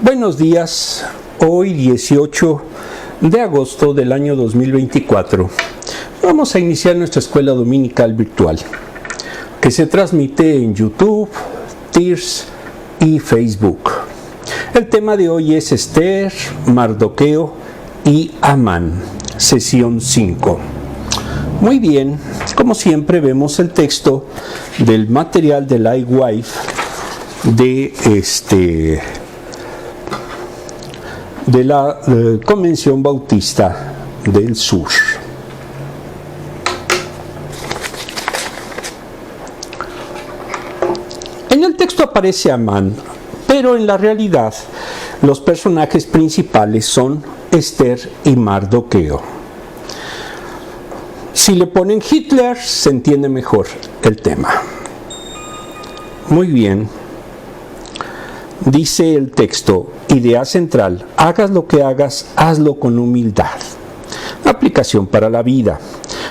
Buenos días, hoy 18 de agosto del año 2024. Vamos a iniciar nuestra escuela dominical virtual, que se transmite en YouTube, Tears y Facebook. El tema de hoy es Esther, Mardoqueo y Amán, sesión 5. Muy bien, como siempre vemos el texto del material de Lightwife de la Convención Bautista del Sur. En el texto aparece Amán, pero en la realidad los personajes principales son Esther y Mardoqueo. Si le ponen Hitler, se entiende mejor el tema. Muy bien. Dice el texto, idea central, hagas lo que hagas, hazlo con humildad. Aplicación para la vida.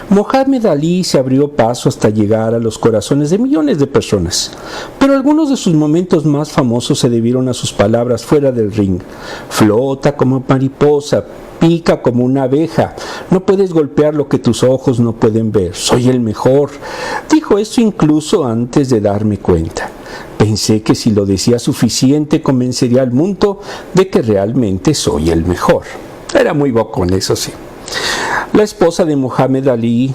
Mohamed Ali se abrió paso hasta llegar a los corazones de millones de personas, pero algunos de sus momentos más famosos se debieron a sus palabras fuera del ring. Flota como mariposa, pica como una abeja, no puedes golpear lo que tus ojos no pueden ver, soy el mejor. Dijo esto incluso antes de darme cuenta. Pensé que si lo decía suficiente convencería al mundo de que realmente soy el mejor. Era muy bocón, eso sí. La esposa de Mohamed Ali,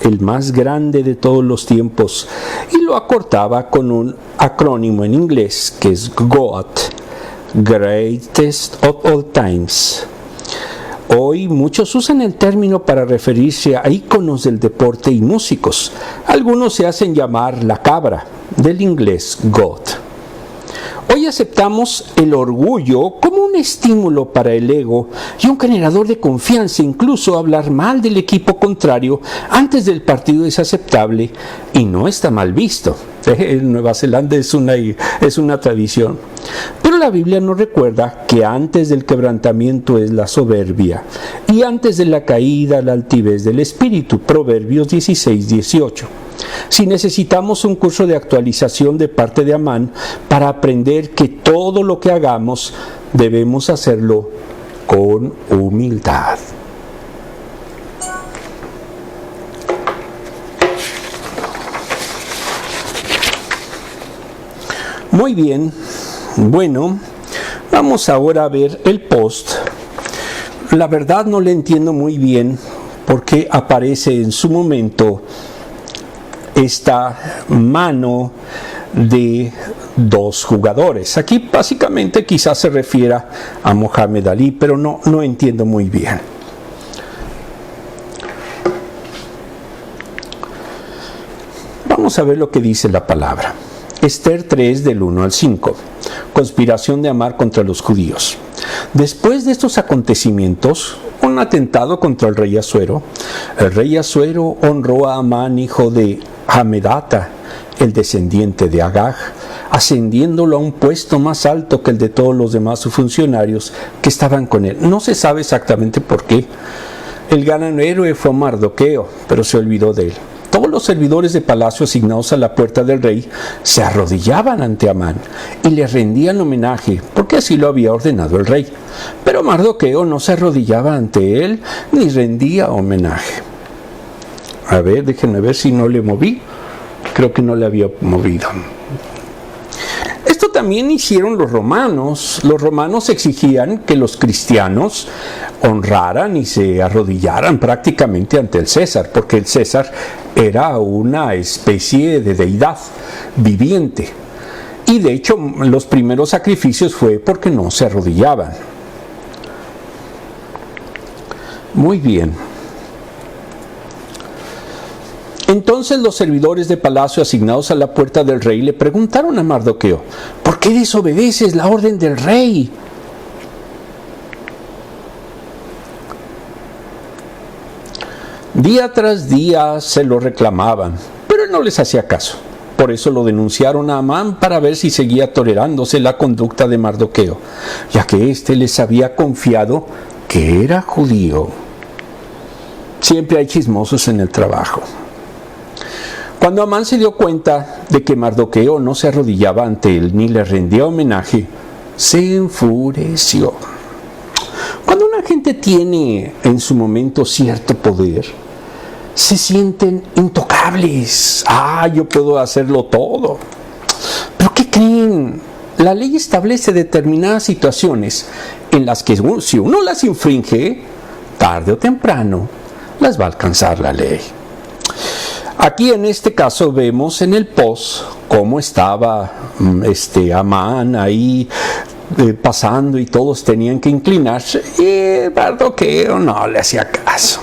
el más grande de todos los tiempos, y lo acortaba con un acrónimo en inglés que es GOAT, Greatest of All Times. Hoy muchos usan el término para referirse a íconos del deporte y músicos. Algunos se hacen llamar la cabra, del inglés GOAT. Hoy aceptamos el orgullo como un estímulo para el ego y un generador de confianza. Incluso hablar mal del equipo contrario antes del partido es aceptable y no está mal visto. En Nueva Zelanda es una tradición. Pero la Biblia nos recuerda que antes del quebrantamiento es la soberbia y antes de la caída la altivez del espíritu. Proverbios 16:18. Si necesitamos un curso de actualización de parte de Amán para aprender que todo lo que hagamos debemos hacerlo con humildad. Muy bien, bueno, vamos ahora a ver el post. La verdad no le entiendo muy bien por qué aparece en su momento esta mano de dos jugadores. Aquí básicamente quizás se refiera a Mohamed Ali, pero no entiendo muy bien. Vamos a ver lo que dice la palabra. Esther 3 del 1 al 5. Conspiración de Amán contra los judíos. Después de estos acontecimientos, un atentado contra el rey Asuero. El rey Asuero honró a Amán, hijo de Hamedata, el descendiente de Agag, ascendiéndolo a un puesto más alto que el de todos los demás funcionarios que estaban con él. No se sabe exactamente por qué. El gran héroe fue Mardoqueo, pero se olvidó de él. Todos los servidores de palacio asignados a la puerta del rey se arrodillaban ante Amán y le rendían homenaje, porque así lo había ordenado el rey. Pero Mardoqueo no se arrodillaba ante él ni rendía homenaje. A ver, déjenme ver si no le moví. Creo que no le había movido. Esto también hicieron los romanos. Los romanos exigían que los cristianos honraran y se arrodillaran prácticamente ante el César, porque el César era una especie de deidad viviente. Y de hecho, los primeros sacrificios fue porque no se arrodillaban. Muy bien. Entonces los servidores de palacio asignados a la puerta del rey le preguntaron a Mardoqueo, ¿por qué desobedeces la orden del rey? Día tras día se lo reclamaban, pero él no les hacía caso. Por eso lo denunciaron a Amán para ver si seguía tolerándose la conducta de Mardoqueo, ya que éste les había confiado que era judío. Siempre hay chismosos en el trabajo. Cuando Amán se dio cuenta de que Mardoqueo no se arrodillaba ante él ni le rendía homenaje, se enfureció. Cuando una gente tiene en su momento cierto poder, se sienten intocables. Yo puedo hacerlo todo. ¿Pero qué creen? La ley establece determinadas situaciones en las que si uno las infringe, tarde o temprano, las va a alcanzar la ley. Aquí en este caso vemos en el post cómo estaba Amán ahí pasando y todos tenían que inclinarse y Mardoqueo no le hacía caso.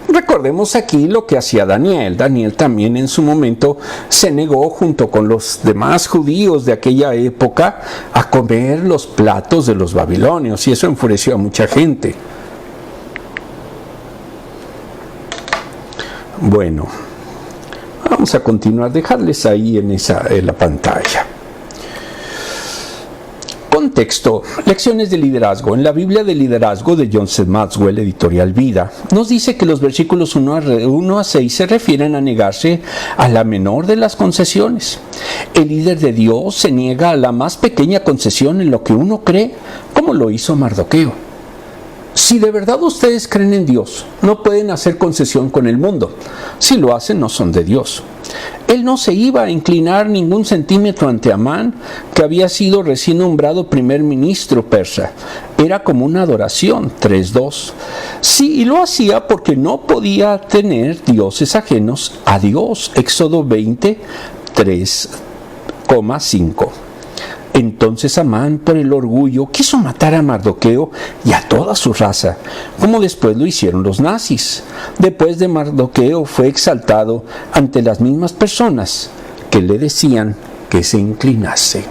Recordemos aquí lo que hacía Daniel. Daniel también en su momento se negó junto con los demás judíos de aquella época a comer los platos de los babilonios y eso enfureció a mucha gente. Bueno, vamos a continuar, dejarles ahí en la pantalla. Contexto, lecciones de liderazgo. En la Biblia de liderazgo de John C. Maxwell, editorial Vida, nos dice que los versículos 1 a 6 se refieren a negarse a la menor de las concesiones. El líder de Dios se niega a la más pequeña concesión en lo que uno cree, como lo hizo Mardoqueo. Si de verdad ustedes creen en Dios, no pueden hacer concesión con el mundo. Si lo hacen, no son de Dios. Él no se iba a inclinar ningún centímetro ante Amán, que había sido recién nombrado primer ministro persa. Era como una adoración, 3:2. Sí, y lo hacía porque no podía tener dioses ajenos a Dios. Éxodo 20, 3,5. Entonces Amán, por el orgullo, quiso matar a Mardoqueo y a toda su raza, como después lo hicieron los nazis. Después de Mardoqueo fue exaltado ante las mismas personas que le decían que se inclinase.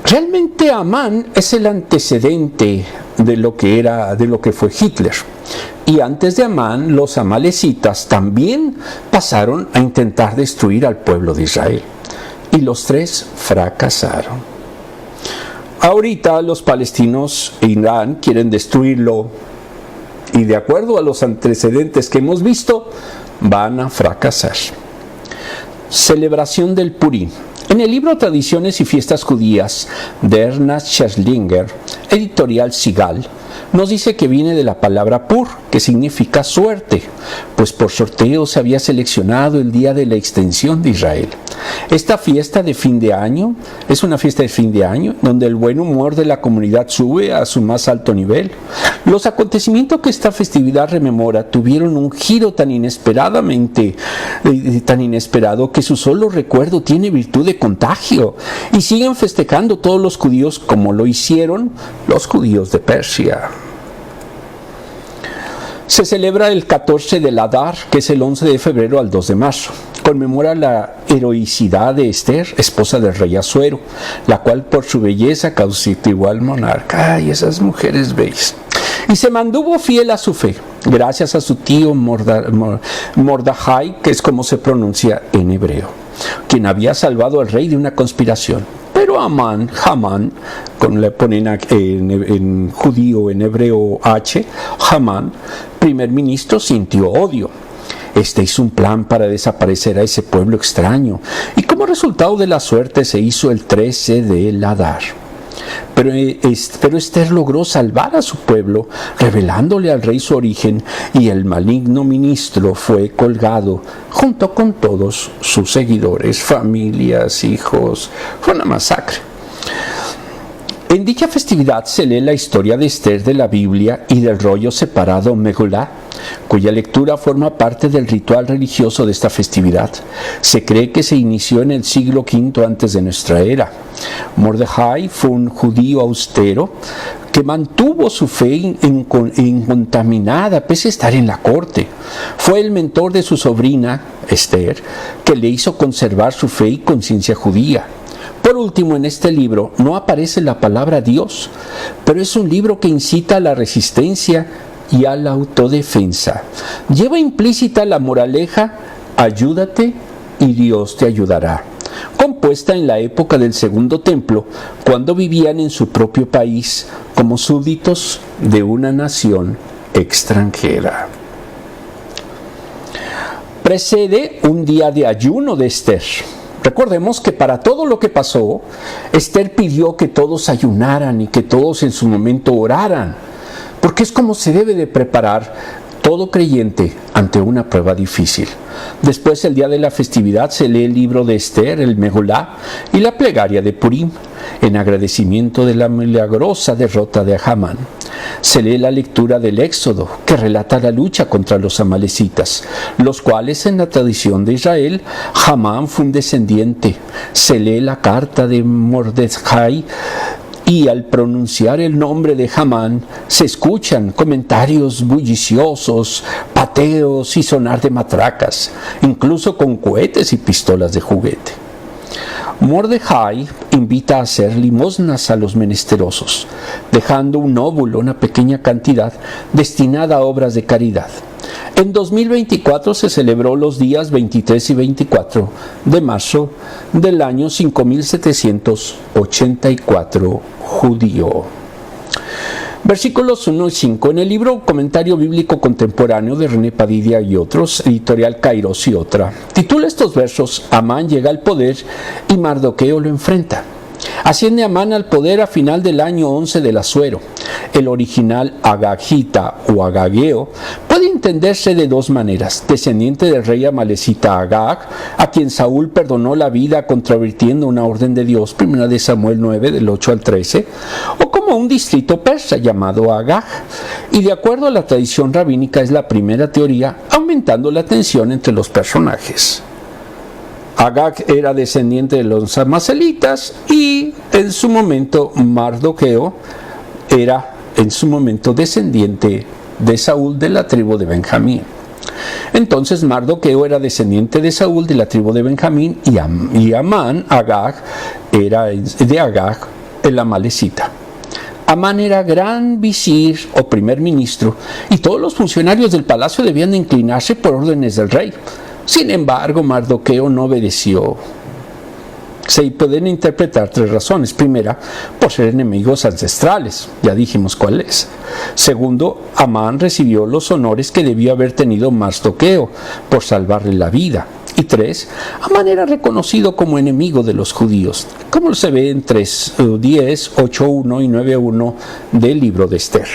Realmente Amán es el antecedente de lo que fue Hitler. Y antes de Amán, los amalecitas también pasaron a intentar destruir al pueblo de Israel. Y los tres fracasaron. Ahorita los palestinos e Irán quieren destruirlo y de acuerdo a los antecedentes que hemos visto, van a fracasar. Celebración del Purim. En el libro Tradiciones y Fiestas Judías de Ernest Scherlinger, editorial Sigal, nos dice que viene de la palabra pur, que significa suerte, pues por sorteo se había seleccionado el día de la extensión de Israel. Esta fiesta de fin de año es una fiesta de fin de año donde el buen humor de la comunidad sube a su más alto nivel. Los acontecimientos que esta festividad rememora tuvieron un giro tan inesperado que su solo recuerdo tiene virtud de contagio y siguen festejando todos los judíos como lo hicieron los judíos de Persia. Se celebra el 14 del Adar, que es el 11 de febrero al 2 de marzo. Conmemora la heroicidad de Esther, esposa del rey Asuero, la cual por su belleza cautivó al monarca. ¡Ay, esas mujeres bellas! Y se mantuvo fiel a su fe, gracias a su tío Mordajai, que es como se pronuncia en hebreo, quien había salvado al rey de una conspiración. Pero Hamán, le ponen en judío, en hebreo H, Hamán, primer ministro, sintió odio. Este hizo un plan para desaparecer a ese pueblo extraño y como resultado de la suerte se hizo el 13 del Adar. Pero Esther logró salvar a su pueblo, revelándole al rey su origen, y el maligno ministro fue colgado junto con todos sus seguidores, familias, hijos. Fue una masacre. En dicha festividad se lee la historia de Esther de la Biblia y del rollo separado Megilá, cuya lectura forma parte del ritual religioso de esta festividad. Se cree que se inició en el siglo V antes de nuestra era. Mordejai fue un judío austero que mantuvo su fe incontaminada pese a estar en la corte. Fue el mentor de su sobrina, Esther, que le hizo conservar su fe y conciencia judía. Por último, en este libro no aparece la palabra Dios, pero es un libro que incita a la resistencia y a la autodefensa. Lleva implícita la moraleja: ayúdate y Dios te ayudará, compuesta en la época del Segundo Templo, cuando vivían en su propio país como súbditos de una nación extranjera. Precede un día de ayuno de Esther. Recordemos que para todo lo que pasó, Esther pidió que todos ayunaran y que todos en su momento oraran, porque es como se debe de preparar todo creyente ante una prueba difícil. Después, el día de la festividad, se lee el libro de Esther, el Megolá, y la plegaria de Purim, en agradecimiento de la milagrosa derrota de Hamán. Se lee la lectura del Éxodo, que relata la lucha contra los amalecitas, los cuales en la tradición de Israel, Hamán fue un descendiente. Se lee la carta de Mordecai, y al pronunciar el nombre de Hamán se escuchan comentarios bulliciosos, pateos y sonar de matracas, incluso con cohetes y pistolas de juguete. Mordecai invita a hacer limosnas a los menesterosos, dejando un óvulo, una pequeña cantidad, destinada a obras de caridad. En 2024 se celebró los días 23 y 24 de marzo del año 5784 judío. Versículos 1 y 5. En el libro Comentario Bíblico Contemporáneo de René Padilla y otros, editorial Kairos y otra, titula estos versos: Amán llega al poder y Mardoqueo lo enfrenta. Asciende Amán al poder a final del año 11 del Asuero. El original Agagita o Agageo puede entenderse de dos maneras: descendiente del rey amalecita Agag, a quien Saúl perdonó la vida contravirtiendo una orden de Dios, 1 de Samuel 9 del 8 al 13, o como un distrito persa llamado Agag, y de acuerdo a la tradición rabínica es la primera teoría, aumentando la tensión entre los personajes. Agag era descendiente de los amalecitas y en su momento Mardoqueo era en su momento descendiente de Saúl de la tribu de Benjamín. Entonces Mardoqueo era descendiente de Saúl de la tribu de Benjamín y Amán, Agag, era de Agag, el amalecita. Amán era gran visir o primer ministro y todos los funcionarios del palacio debían de inclinarse por órdenes del rey. Sin embargo, Mardoqueo no obedeció. Se pueden interpretar tres razones. Primera, por ser enemigos ancestrales. Ya dijimos cuál es. Segundo, Amán recibió los honores que debió haber tenido Mardoqueo por salvarle la vida. Y tres, Amán era reconocido como enemigo de los judíos, como se ve en 3:10, 8:1 y 9:1 del libro de Esther.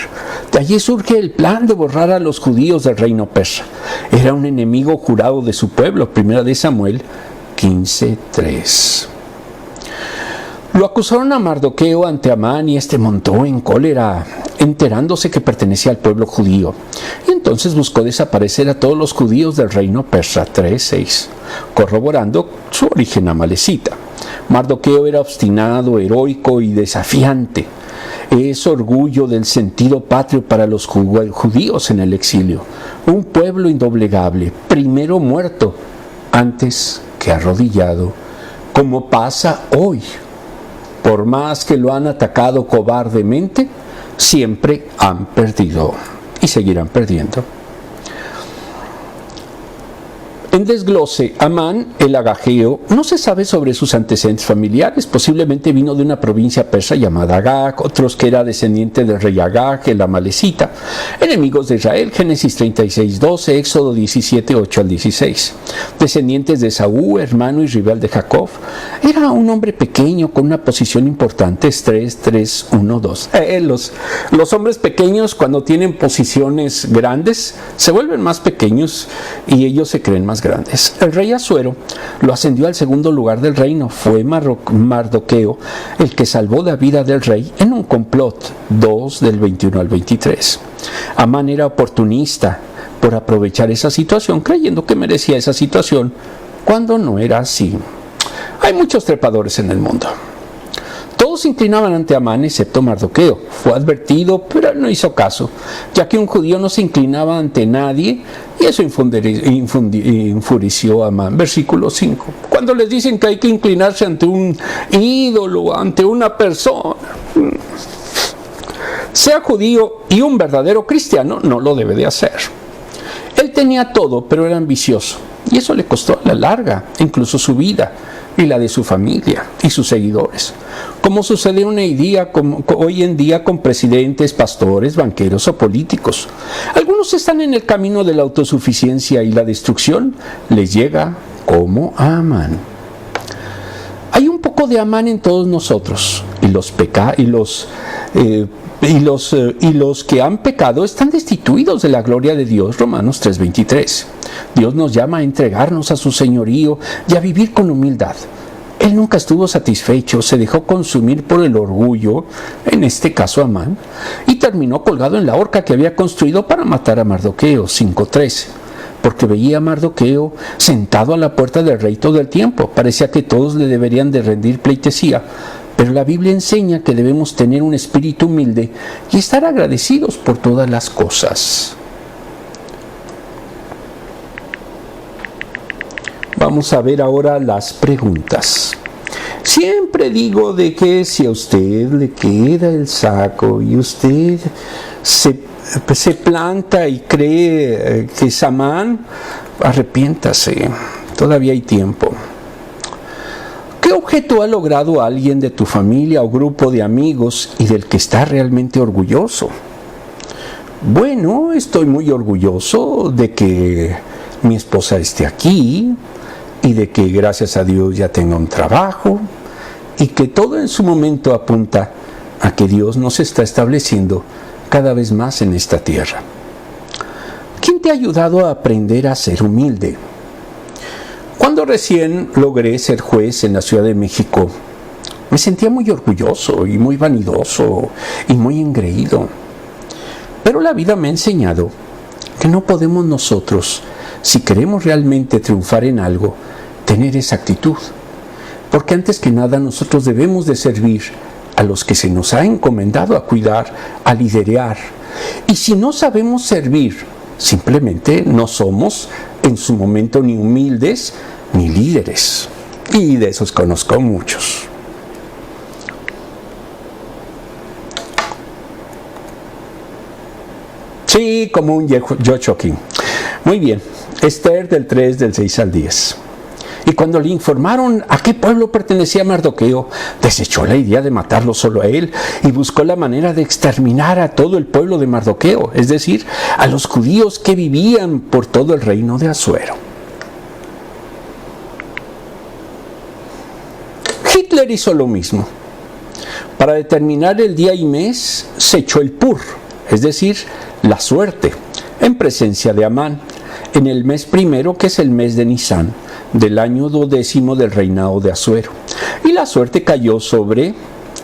De allí surge el plan de borrar a los judíos del reino persa. Era un enemigo jurado de su pueblo, 1 de Samuel 15:3. Lo acusaron a Mardoqueo ante Amán y este montó en cólera, enterándose que pertenecía al pueblo judío. Y entonces buscó desaparecer a todos los judíos del reino persa, 3:6, corroborando su origen amalecita. Mardoqueo era obstinado, heroico y desafiante. Es orgullo del sentido patrio para los judíos en el exilio. Un pueblo indoblegable, primero muerto antes que arrodillado, como pasa hoy. Por más que lo han atacado cobardemente, siempre han perdido y seguirán perdiendo. En desglose, Amán, el agageo, no se sabe sobre sus antecedentes familiares. Posiblemente vino de una provincia persa llamada Agag, otros que era descendiente del rey Agag, el amalecita. Enemigos de Israel, Génesis 36:12, Éxodo 17:8 al 16. Descendientes de Esaú, hermano y rival de Jacob. Era un hombre pequeño con una posición importante, 3:1-2. Los hombres pequeños, cuando tienen posiciones grandes, se vuelven más pequeños y ellos se creen más grandes. El rey Asuero lo ascendió al segundo lugar del reino. Fue Mardoqueo el que salvó la vida del rey en un complot, 2 del 21 al 23. Amán era oportunista por aprovechar esa situación, creyendo que merecía esa situación, cuando no era así. Hay muchos trepadores en el mundo. Todos se inclinaban ante Amán excepto Mardoqueo. Fue advertido, pero él no hizo caso, ya que un judío no se inclinaba ante nadie, y eso enfureció a Amán. Versículo 5. Cuando les dicen que hay que inclinarse ante un ídolo, ante una persona, sea judío y un verdadero cristiano, no lo debe de hacer. Él tenía todo, pero era ambicioso, y eso le costó a la larga, incluso su vida y la de su familia y sus seguidores, como sucede hoy en día con presidentes, pastores, banqueros o políticos. Algunos están en el camino de la autosuficiencia y la destrucción les llega como a Amán. ejemplo de Amán en todos nosotros, y los que han pecado están destituidos de la gloria de Dios. Romanos 3:23. Dios nos llama a entregarnos a su señorío y a vivir con humildad. Él nunca estuvo satisfecho, se dejó consumir por el orgullo, en este caso Amán, y terminó colgado en la horca que había construido para matar a Mardoqueo, 5:13. Porque veía a Mardoqueo sentado a la puerta del rey todo el tiempo. Parecía que todos le deberían de rendir pleitesía. Pero la Biblia enseña que debemos tener un espíritu humilde y estar agradecidos por todas las cosas. Vamos a ver ahora las preguntas. Siempre digo de que si a usted le queda el saco y usted se planta y cree que es Amán, arrepiéntase, todavía hay tiempo. ¿Qué objeto ha logrado alguien de tu familia o grupo de amigos y del que está realmente orgulloso? Bueno, estoy muy orgulloso de que mi esposa esté aquí y de que gracias a Dios ya tenga un trabajo y que todo en su momento apunta a que Dios nos está estableciendo cada vez más en esta tierra. ¿Quién te ha ayudado a aprender a ser humilde? Cuando recién logré ser juez en la Ciudad de México, me sentía muy orgulloso y muy vanidoso y muy engreído. Pero la vida me ha enseñado que no podemos nosotros, si queremos realmente triunfar en algo, tener esa actitud. Porque antes que nada nosotros debemos de servir a los que se nos ha encomendado a cuidar, a liderar. Y si no sabemos servir, simplemente no somos en su momento ni humildes ni líderes. Y de esos conozco muchos. Sí, como un Yochoquín. Muy bien. Esther del 3, del 6 al 10. Y cuando le informaron a qué pueblo pertenecía Mardoqueo, desechó la idea de matarlo solo a él y buscó la manera de exterminar a todo el pueblo de Mardoqueo, es decir, a los judíos que vivían por todo el reino de Asuero. Hitler hizo lo mismo. Para determinar el día y mes, se echó el pur, es decir, la suerte, en presencia de Amán, en el mes primero, que es el mes de Nisán, del año 12 del reinado de Asuero. Y la suerte cayó sobre,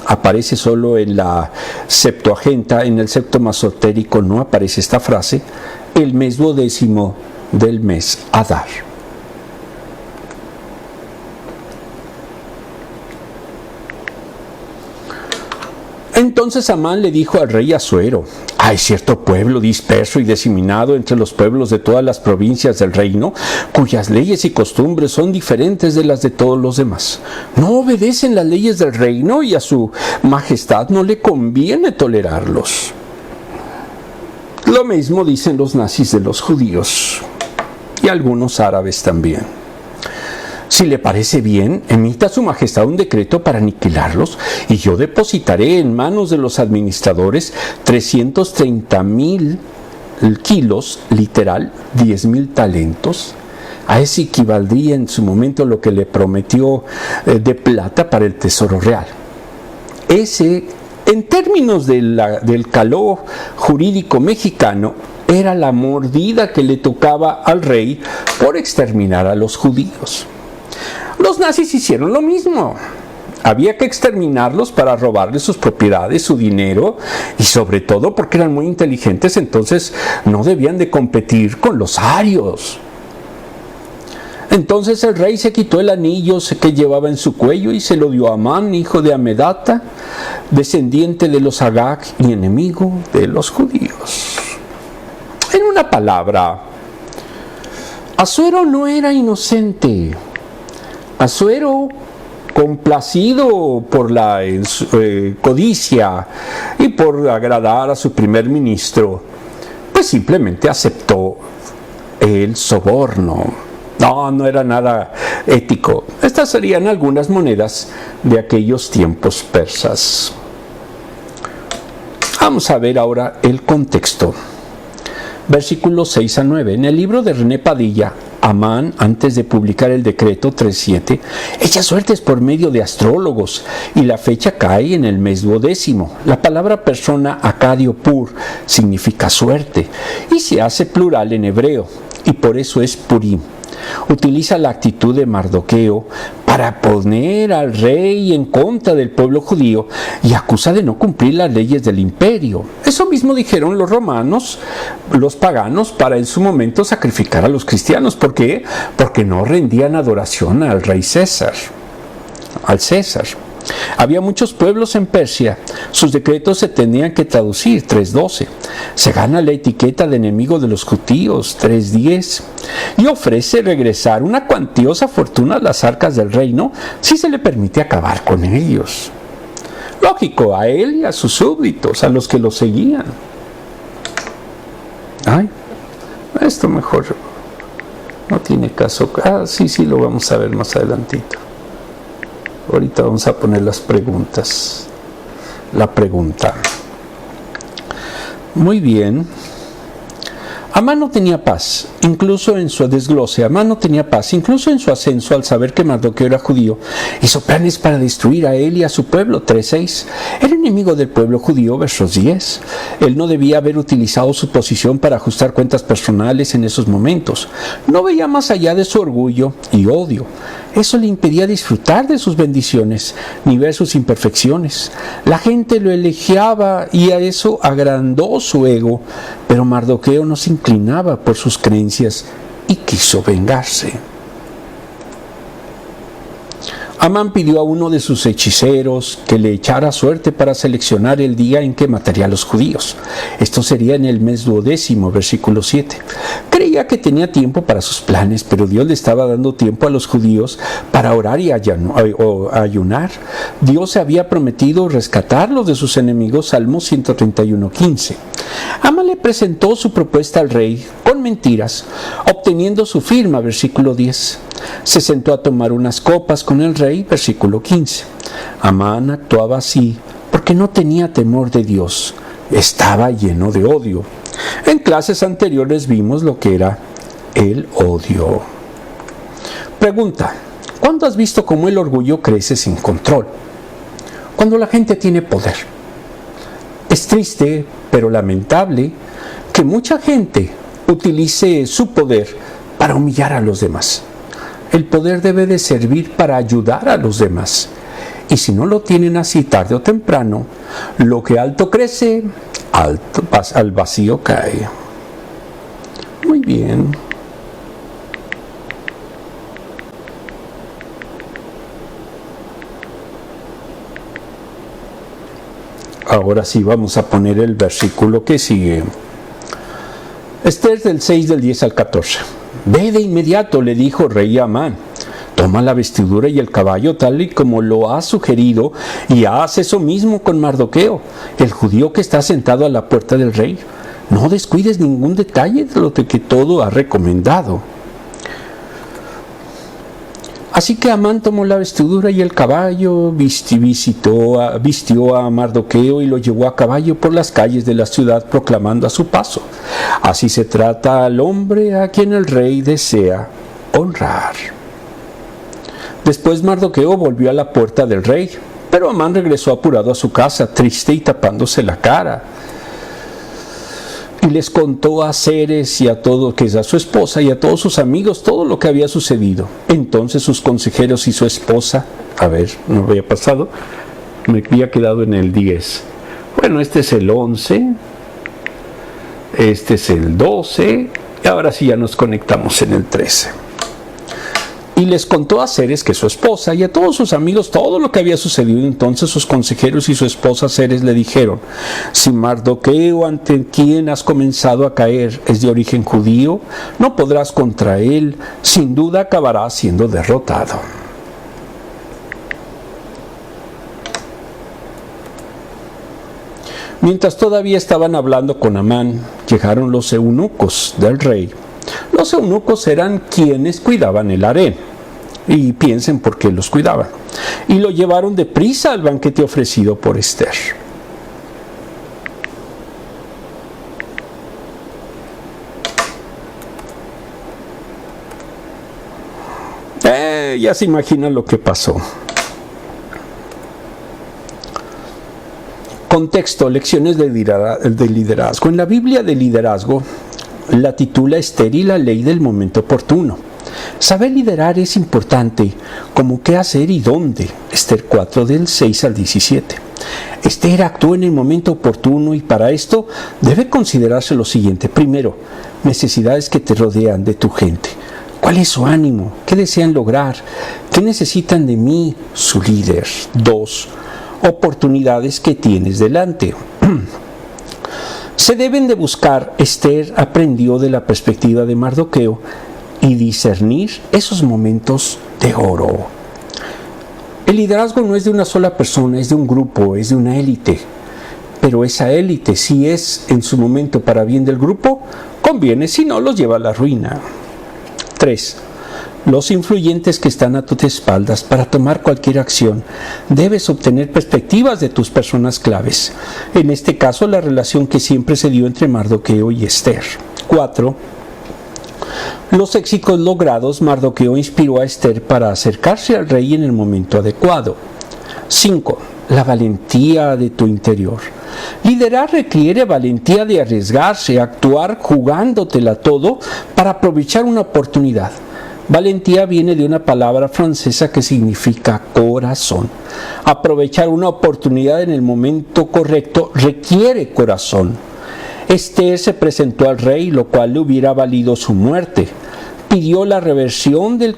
aparece solo en la Septuaginta, en el Septo Masotérico no aparece esta frase, el mes 12 del mes Adar. Entonces Amán le dijo al rey Asuero: hay cierto pueblo disperso y diseminado entre los pueblos de todas las provincias del reino, cuyas leyes y costumbres son diferentes de las de todos los demás. No obedecen las leyes del reino y a su majestad no le conviene tolerarlos. Lo mismo dicen los nazis de los judíos y algunos árabes también. Si le parece bien, emita su majestad un decreto para aniquilarlos y yo depositaré en manos de los administradores 330,000 kilos, literal, 10,000 talentos. A ese equivaldría en su momento lo que le prometió de plata para el tesoro real. Ese, en términos del caló jurídico mexicano, era la mordida que le tocaba al rey por exterminar a los judíos. Los nazis hicieron lo mismo. Había que exterminarlos para robarles sus propiedades, su dinero y sobre todo porque eran muy inteligentes, entonces no debían de competir con los arios. Entonces el rey se quitó el anillo que llevaba en su cuello y se lo dio a Amán, hijo de Amedata, descendiente de los Agag y enemigo de los judíos. En una palabra, Asuero no era inocente. Asuero, complacido por la codicia y por agradar a su primer ministro, pues simplemente aceptó el soborno. No era nada ético. Estas serían algunas monedas de aquellos tiempos persas. Vamos a ver ahora el contexto. Versículos 6 a 9. En el libro de René Padilla, Amán, antes de publicar el decreto 3.7, echa suertes por medio de astrólogos y la fecha cae en el mes 12. La palabra persona acadio pur significa suerte y se hace plural en hebreo y por eso es Purim. Utiliza la actitud de Mardoqueo para poner al rey en contra del pueblo judío y acusa de no cumplir las leyes del imperio. Eso mismo dijeron los romanos, los paganos, para en su momento sacrificar a los cristianos. ¿Por qué? Porque no rendían adoración al rey César, al César. Había muchos pueblos en Persia, sus decretos se tenían que traducir, 3.12. Se gana la etiqueta de enemigo de los judíos, 3.10. Y ofrece regresar una cuantiosa fortuna a las arcas del reino si se le permite acabar con ellos. Lógico, a él y a sus súbditos, a los que lo seguían. Ay, esto mejor no tiene caso. Sí, lo vamos a ver más adelantito. Ahorita vamos a poner las preguntas. La pregunta. Muy bien. Amán no tenía paz, incluso en su desglose. Amán no tenía paz, incluso en su ascenso al saber que Mardoqueo era judío. Hizo planes para destruir a él y a su pueblo, 3.6. Era enemigo del pueblo judío, versos 10. Él no debía haber utilizado su posición para ajustar cuentas personales en esos momentos. No veía más allá de su orgullo y odio. Eso le impedía disfrutar de sus bendiciones, ni ver sus imperfecciones. La gente lo elogiaba y a eso agrandó su ego, pero Mardoqueo no se inclinaba por sus creencias y quiso vengarse. Amán pidió a uno de sus hechiceros que le echara suerte para seleccionar el día en que mataría a los judíos. Esto sería en el mes 12, versículo 7. Creía que tenía tiempo para sus planes, pero Dios le estaba dando tiempo a los judíos para orar y ayunar. Dios se había prometido rescatarlos de sus enemigos, Salmo 131:15. Amán le presentó su propuesta al rey con mentiras, obteniendo su firma, versículo 10. Se sentó a tomar unas copas con el rey, versículo 15. Amán actuaba así porque no tenía temor de Dios, estaba lleno de odio. En clases anteriores vimos lo que era el odio. Pregunta: ¿cuándo has visto cómo el orgullo crece sin control? Cuando la gente tiene poder. Es triste, pero lamentable, que mucha gente utilice su poder para humillar a los demás. El poder debe de servir para ayudar a los demás. Y si no lo tienen así, tarde o temprano, lo que alto crece, alto al vacío cae. Muy bien. Ahora sí vamos a poner el versículo que sigue. Este es del 6 del 10 al 14. Ve de inmediato, le dijo rey Amán. Toma la vestidura y el caballo tal y como lo ha sugerido y haz eso mismo con Mardoqueo, el judío que está sentado a la puerta del rey. No descuides ningún detalle de lo que todo ha recomendado. Así que Amán tomó la vestidura y el caballo, vistió a Mardoqueo y lo llevó a caballo por las calles de la ciudad proclamando a su paso: así se trata al hombre a quien el rey desea honrar. Después Mardoqueo volvió a la puerta del rey, pero Amán regresó apurado a su casa, triste y tapándose la cara. Y les contó a Zeres y a todo, que es a su esposa, y a todos sus amigos todo lo que había sucedido. Entonces sus consejeros y su esposa, no había pasado, me había quedado en el 10. Bueno, este es el 11, este es el 12, y ahora sí ya nos conectamos en el 13. Y les contó a Zeres, que es su esposa, y a todos sus amigos todo lo que había sucedido. Entonces sus consejeros y su esposa Zeres le dijeron: si Mardoqueo, ante quien has comenzado a caer, es de origen judío, no podrás contra él, sin duda acabará siendo derrotado. Mientras todavía estaban hablando con Amán, llegaron los eunucos del rey. Los eunucos eran quienes cuidaban el harén. Y piensen por qué los cuidaban. Y lo llevaron deprisa al banquete ofrecido por Ester. Ya se imaginan lo que pasó. Contexto, lecciones de liderazgo. En la Biblia de liderazgo la titula Esther y la ley del momento oportuno. Saber liderar es importante, como qué hacer y dónde. Esther 4 del 6 al 17. Esther actuó en el momento oportuno y para esto debe considerarse lo siguiente. Primero, necesidades que te rodean de tu gente. ¿Cuál es su ánimo? ¿Qué desean lograr? ¿Qué necesitan de mí, su líder? 2. Oportunidades que tienes delante. Se deben de buscar. Esther aprendió de la perspectiva de Mardoqueo y discernir esos momentos de oro. El liderazgo no es de una sola persona, es de un grupo, es de una élite. Pero esa élite, si es en su momento para bien del grupo, conviene, si no, los lleva a la ruina. 3. Los influyentes que están a tus espaldas para tomar cualquier acción. Debes obtener perspectivas de tus personas claves. En este caso, la relación que siempre se dio entre Mardoqueo y Esther. 4. Los éxitos logrados. Mardoqueo inspiró a Esther para acercarse al rey en el momento adecuado. 5. La valentía de tu interior. Liderar requiere valentía de arriesgarse, actuar jugándotela todo para aprovechar una oportunidad. Valentía viene de una palabra francesa que significa corazón. Aprovechar una oportunidad en el momento correcto requiere corazón. Esther se presentó al rey, lo cual le hubiera valido su muerte. Pidió la reversión del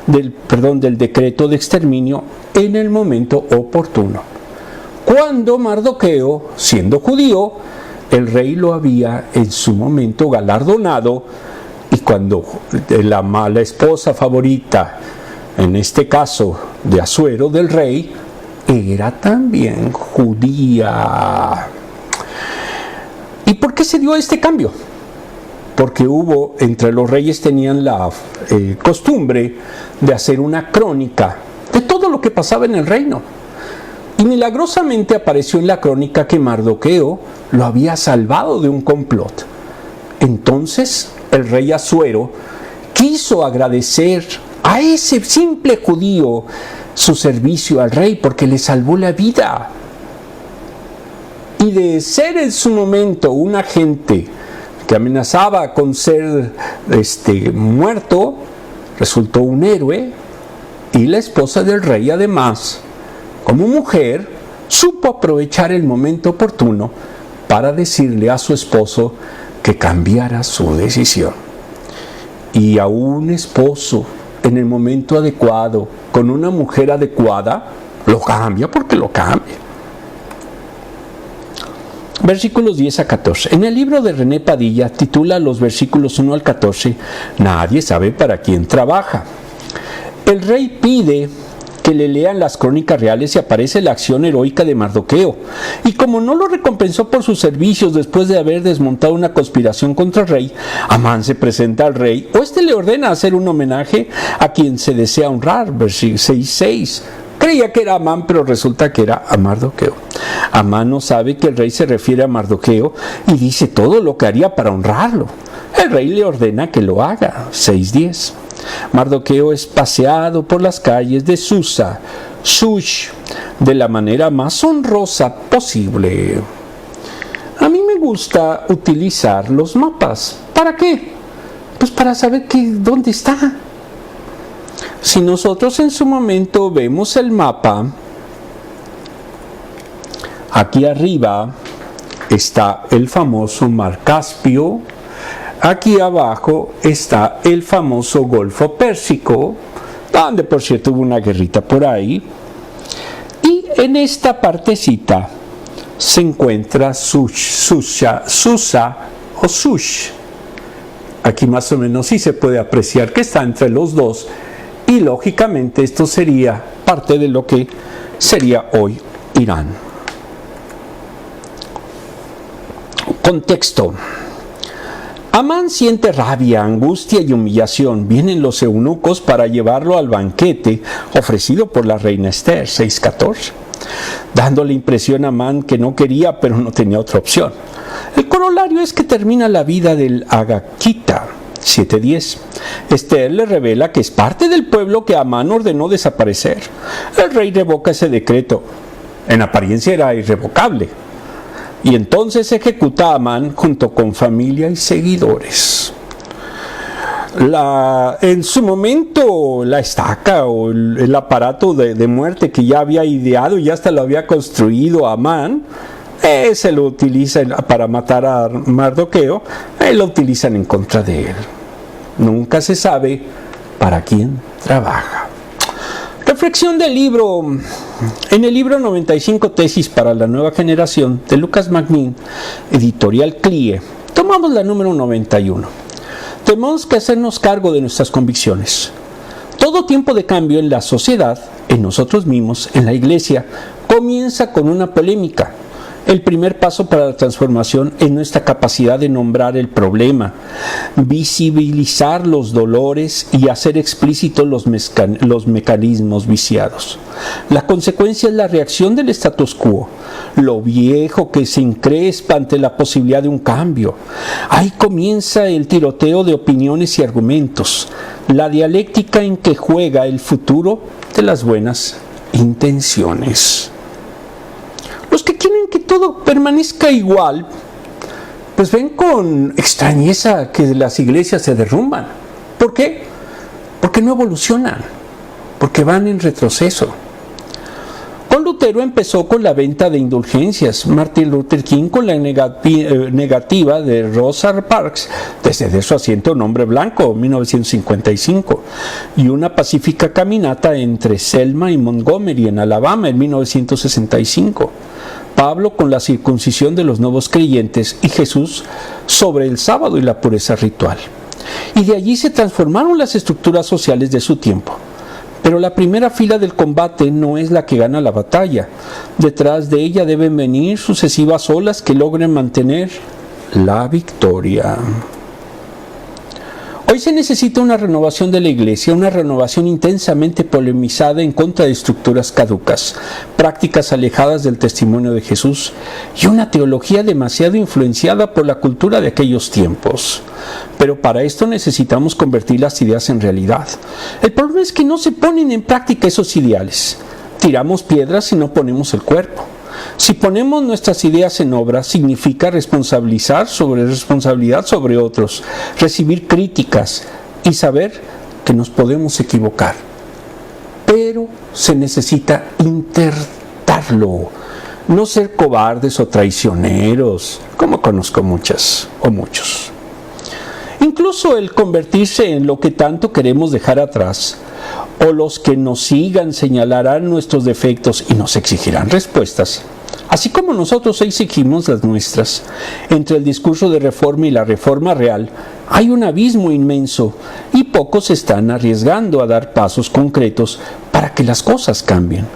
del decreto de exterminio en el momento oportuno. Cuando Mardoqueo, siendo judío, el rey lo había en su momento galardonado, y cuando la esposa favorita, en este caso de Asuero del rey, era también judía. ¿Y por qué se dio este cambio? Porque entre los reyes tenían la costumbre de hacer una crónica de todo lo que pasaba en el reino. Y milagrosamente apareció en la crónica que Mardoqueo lo había salvado de un complot. Entonces el rey Asuero quiso agradecer a ese simple judío su servicio al rey porque le salvó la vida. Y de ser en su momento un agente que amenazaba con ser muerto, resultó un héroe. Y la esposa del rey, además, como mujer, supo aprovechar el momento oportuno para decirle a su esposo que cambiara su decisión. Y a un esposo, en el momento adecuado, con una mujer adecuada, lo cambia porque lo cambia. Versículos 10 a 14. En el libro de René Padilla titula los versículos 1 al 14, Nadie sabe para quién trabaja. El rey pide que le lean las crónicas reales y aparece la acción heroica de Mardoqueo. Y como no lo recompensó por sus servicios después de haber desmontado una conspiración contra el rey, Amán se presenta al rey, o le ordena hacer un homenaje a quien se desea honrar. Versículo 6:6. Creía que era Amán, pero resulta que era a Mardoqueo. Amán no sabe que el rey se refiere a Mardoqueo y dice todo lo que haría para honrarlo. El rey le ordena que lo haga. 6:10. Mardoqueo es paseado por las calles de Susa, Sush, de la manera más honrosa posible. A mí me gusta utilizar los mapas. ¿Para qué? Pues para saber dónde está. Si nosotros en su momento vemos el mapa, aquí arriba está el famoso Mar Caspio, aquí abajo está el famoso Golfo Pérsico, donde por cierto hubo una guerrita por ahí, y en esta partecita se encuentra Susa o Sush. Aquí más o menos sí se puede apreciar que está entre los dos. Y lógicamente esto sería parte de lo que sería hoy Irán. Contexto. Amán siente rabia, angustia y humillación. Vienen los eunucos para llevarlo al banquete ofrecido por la reina Esther, 6:14, dando la impresión a Amán que no quería, pero no tenía otra opción. El corolario es que termina la vida del Agagita. 7:10. Esther le revela que es parte del pueblo que Amán ordenó desaparecer. El rey revoca ese decreto. En apariencia era irrevocable. Y entonces ejecuta a Amán junto con familia y seguidores. En su momento la estaca o el aparato de muerte que ya había ideado y ya hasta lo había construido Amán, se lo utilizan para matar a Mardoqueo, lo utilizan en contra de él. Nunca se sabe para quién trabaja. Reflexión del libro. En el libro 95 tesis para la nueva generación de Lucas Magnin, editorial CLIE, tomamos la número 91. Tenemos que hacernos cargo de nuestras convicciones. Todo tiempo de cambio en la sociedad, en nosotros mismos, en la iglesia, comienza con una polémica. El primer paso para la transformación es nuestra capacidad de nombrar el problema, visibilizar los dolores y hacer explícitos los mecanismos viciados. La consecuencia es la reacción del status quo, lo viejo que se encrespa ante la posibilidad de un cambio. Ahí comienza el tiroteo de opiniones y argumentos, la dialéctica en que juega el futuro de las buenas intenciones. Los que quieren que todo permanezca igual, pues ven con extrañeza que las iglesias se derrumban. ¿Por qué? Porque no evolucionan, porque van en retroceso. Con Lutero empezó con la venta de indulgencias, Martin Luther King con la negativa de Rosa Parks de ceder su asiento a un hombre blanco, 1955, y una pacífica caminata entre Selma y Montgomery en Alabama en 1965. Pablo con la circuncisión de los nuevos creyentes y Jesús sobre el sábado y la pureza ritual. Y de allí se transformaron las estructuras sociales de su tiempo. Pero la primera fila del combate no es la que gana la batalla. Detrás de ella deben venir sucesivas olas que logren mantener la victoria. Hoy se necesita una renovación de la iglesia, una renovación intensamente polemizada en contra de estructuras caducas, prácticas alejadas del testimonio de Jesús y una teología demasiado influenciada por la cultura de aquellos tiempos. Pero para esto necesitamos convertir las ideas en realidad. El problema es que no se ponen en práctica esos ideales. Tiramos piedras y no ponemos el cuerpo. Si ponemos nuestras ideas en obra, significa responsabilidad sobre otros, recibir críticas y saber que nos podemos equivocar. Pero se necesita intentarlo, no ser cobardes o traicioneros, como conozco muchas o muchos. Incluso el convertirse en lo que tanto queremos dejar atrás, o los que nos sigan señalarán nuestros defectos y nos exigirán respuestas, así como nosotros exigimos las nuestras. Entre el discurso de reforma y la reforma real hay un abismo inmenso y pocos están arriesgando a dar pasos concretos para que las cosas cambien.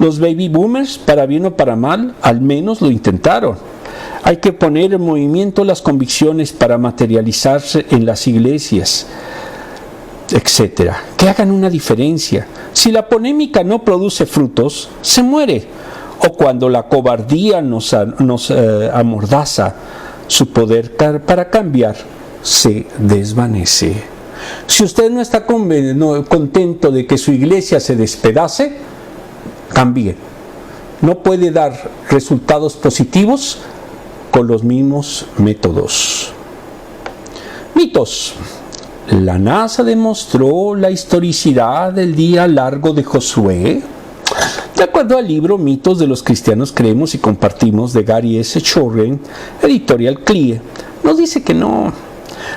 Los baby boomers, para bien o para mal, al menos lo intentaron. Hay que poner en movimiento las convicciones para materializarse en las iglesias, etcétera, que hagan una diferencia. Si la polémica no produce frutos, se muere. O cuando la cobardía nos amordaza, su poder para cambiar se desvanece. Si usted no está contento de que su iglesia se despedace, cambie. No puede dar resultados positivos con los mismos métodos. Mitos. La NASA demostró la historicidad del día largo de Josué. De acuerdo al libro Mitos de los Cristianos Creemos y Compartimos de Gary S. Chorren, editorial CLIE, nos dice que no.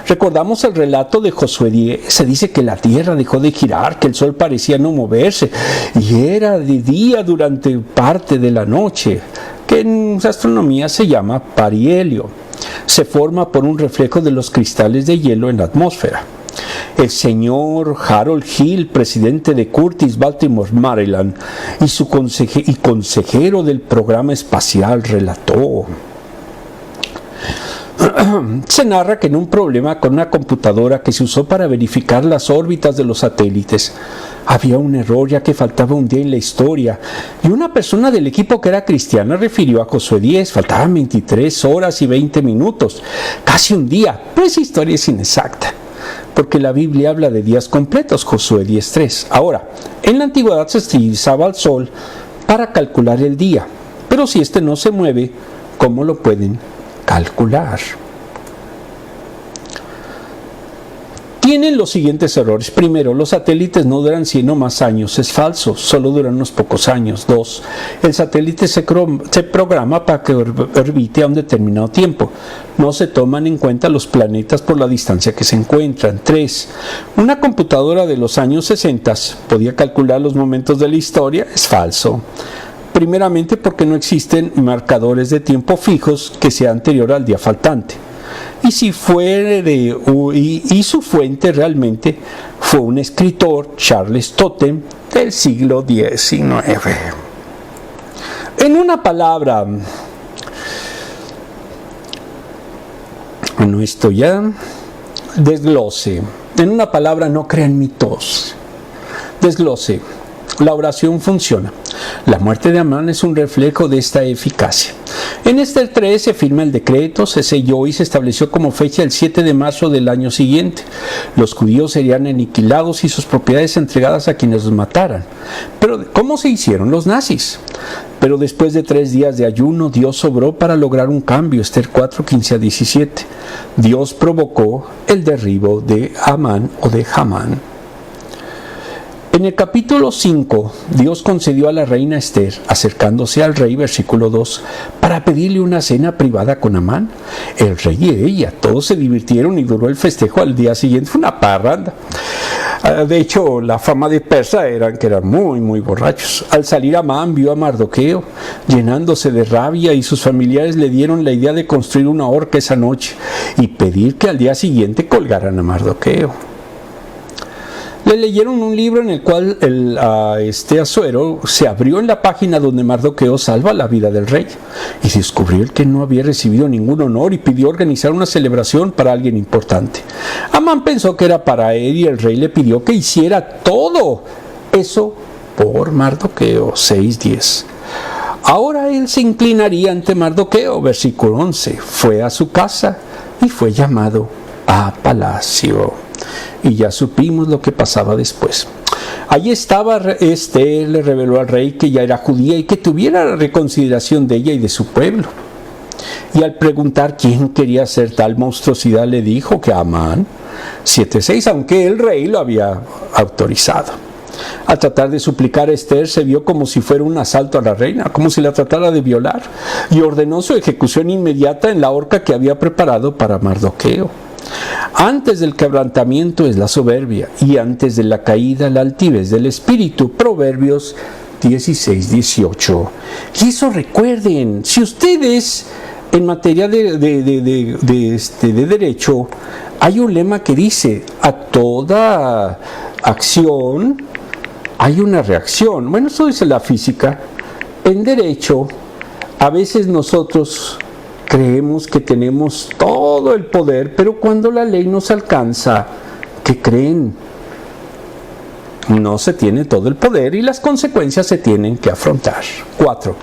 Recordamos el relato de Josué 10, se dice que la tierra dejó de girar, que el sol parecía no moverse y era de día durante parte de la noche, que en astronomía se llama parihelio. Se forma por un reflejo de los cristales de hielo en la atmósfera. El señor Harold Hill, presidente de Curtis, Baltimore, Maryland, y su consejero del programa espacial, relató. Se narra que en un problema con una computadora que se usó para verificar las órbitas de los satélites, había un error ya que faltaba un día en la historia, y una persona del equipo que era cristiana refirió a Josué 10, faltaban 23 horas y 20 minutos, casi un día, pero esa historia es inexacta. porque la Biblia habla de días completos, Josué 10:3. Ahora, en la antigüedad se utilizaba el sol para calcular el día, pero si este no se mueve, ¿cómo lo pueden calcular? Tienen los siguientes errores. Primero, los satélites no duran 100 o más años. Es falso, solo duran unos pocos años. 2, el satélite se programa para que orbite a un determinado tiempo. No se toman en cuenta los planetas por la distancia que se encuentran. 3, una computadora de los años 60 podía calcular los momentos de la historia. Es falso. Primeramente porque no existen marcadores de tiempo fijos que sea anterior al día faltante. Y si y su fuente realmente fue un escritor, Charles Totten, del siglo XIX. En una palabra, bueno, esto ya, desglose. En una palabra, no crean mitos. Desglose. La oración funciona. La muerte de Amán es un reflejo de esta eficacia. En Esther 3 se firma el decreto, se selló y se estableció como fecha el 7 de marzo del año siguiente. Los judíos serían aniquilados y sus propiedades entregadas a quienes los mataran. Pero ¿cómo se hicieron los nazis? Pero después de 3 días de ayuno, Dios obró para lograr un cambio. Esther 4:15-17. Dios provocó el derribo de Amán o de Hamán. En el capítulo 5, Dios concedió a la reina Esther, acercándose al rey, versículo 2, para pedirle una cena privada con Amán. El rey y ella, todos se divirtieron y duró el festejo al día siguiente. Fue una parranda. De hecho, la fama de Persa era que eran muy, muy borrachos. Al salir Amán vio a Mardoqueo, llenándose de rabia, y sus familiares le dieron la idea de construir una horca esa noche y pedir que al día siguiente colgaran a Mardoqueo. Le leyeron un libro en el cual este Asuero se abrió en la página donde Mardoqueo salva la vida del rey y descubrió que no había recibido ningún honor y pidió organizar una celebración para alguien importante. Amán pensó que era para él y el rey le pidió que hiciera todo eso por Mardoqueo. 6:10. Ahora él se inclinaría ante Mardoqueo. Versículo 11. Fue a su casa y fue llamado a palacio. Y ya supimos lo que pasaba después. Allí estaba Esther, le reveló al rey que ya era judía y que tuviera la reconsideración de ella y de su pueblo. Y al preguntar quién quería hacer tal monstruosidad, le dijo que Amán. 7:6, aunque el rey lo había autorizado. Al tratar de suplicar a Esther, se vio como si fuera un asalto a la reina, como si la tratara de violar, y ordenó su ejecución inmediata en la horca que había preparado para Mardoqueo. Antes del quebrantamiento es la soberbia, y antes de la caída la altivez del espíritu. Proverbios 16:18. Y eso recuerden, si ustedes en materia de derecho, hay un lema que dice: a toda acción hay una reacción. Bueno, eso dice la física. En derecho, a veces nosotros creemos que tenemos todo el poder, pero cuando la ley nos alcanza, ¿qué creen? No se tiene todo el poder y las consecuencias se tienen que afrontar. 4.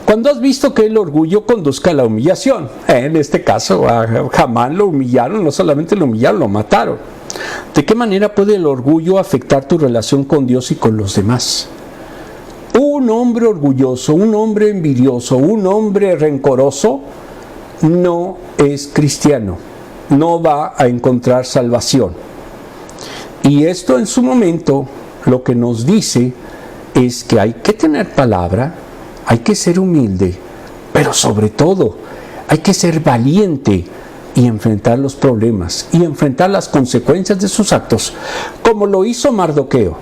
Cuando has visto que el orgullo conduzca a la humillación. En este caso, a Hamán lo humillaron, no solamente lo humillaron, lo mataron. ¿De qué manera puede el orgullo afectar tu relación con Dios y con los demás? Un hombre orgulloso, un hombre envidioso, un hombre rencoroso no es cristiano, no va a encontrar salvación. Y esto en su momento lo que nos dice es que hay que tener palabra, hay que ser humilde, pero sobre todo hay que ser valiente y enfrentar los problemas y enfrentar las consecuencias de sus actos, como lo hizo Mardoqueo.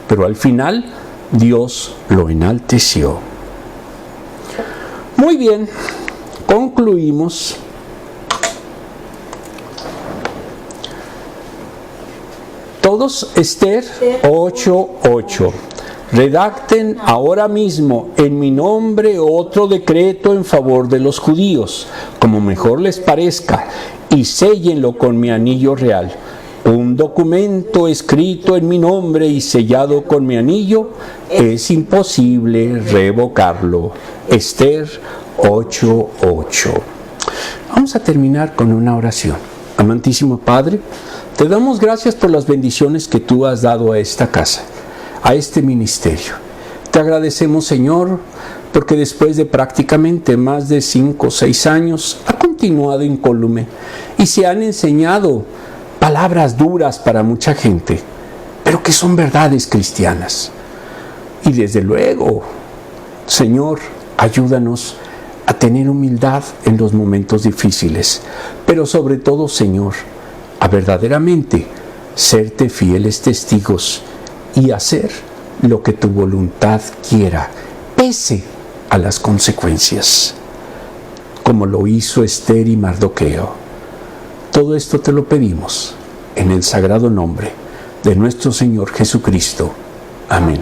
Pero al final Dios lo enalteció. Muy bien. Concluimos. Todos, Esther 8:8. Redacten ahora mismo en mi nombre otro decreto en favor de los judíos, como mejor les parezca, y séllenlo con mi anillo real. Un documento escrito en mi nombre y sellado con mi anillo, es imposible revocarlo. Esther 8:8. Vamos a terminar con una oración. Amantísimo Padre, Te damos gracias por las bendiciones que tú has dado a esta casa, a este ministerio. Te agradecemos, Señor, porque después de prácticamente más de 5 o 6 años ha continuado incólume y se han enseñado palabras duras para mucha gente, pero que son verdades cristianas. Y desde luego, Señor, ayúdanos a tener humildad en los momentos difíciles, pero sobre todo, Señor, a verdaderamente serte fieles testigos y hacer lo que tu voluntad quiera, pese a las consecuencias, como lo hizo Esther y Mardoqueo. Todo esto te lo pedimos en el sagrado nombre de nuestro Señor Jesucristo. Amén.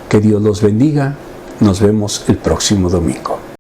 Que Dios los bendiga. Nos vemos el próximo domingo.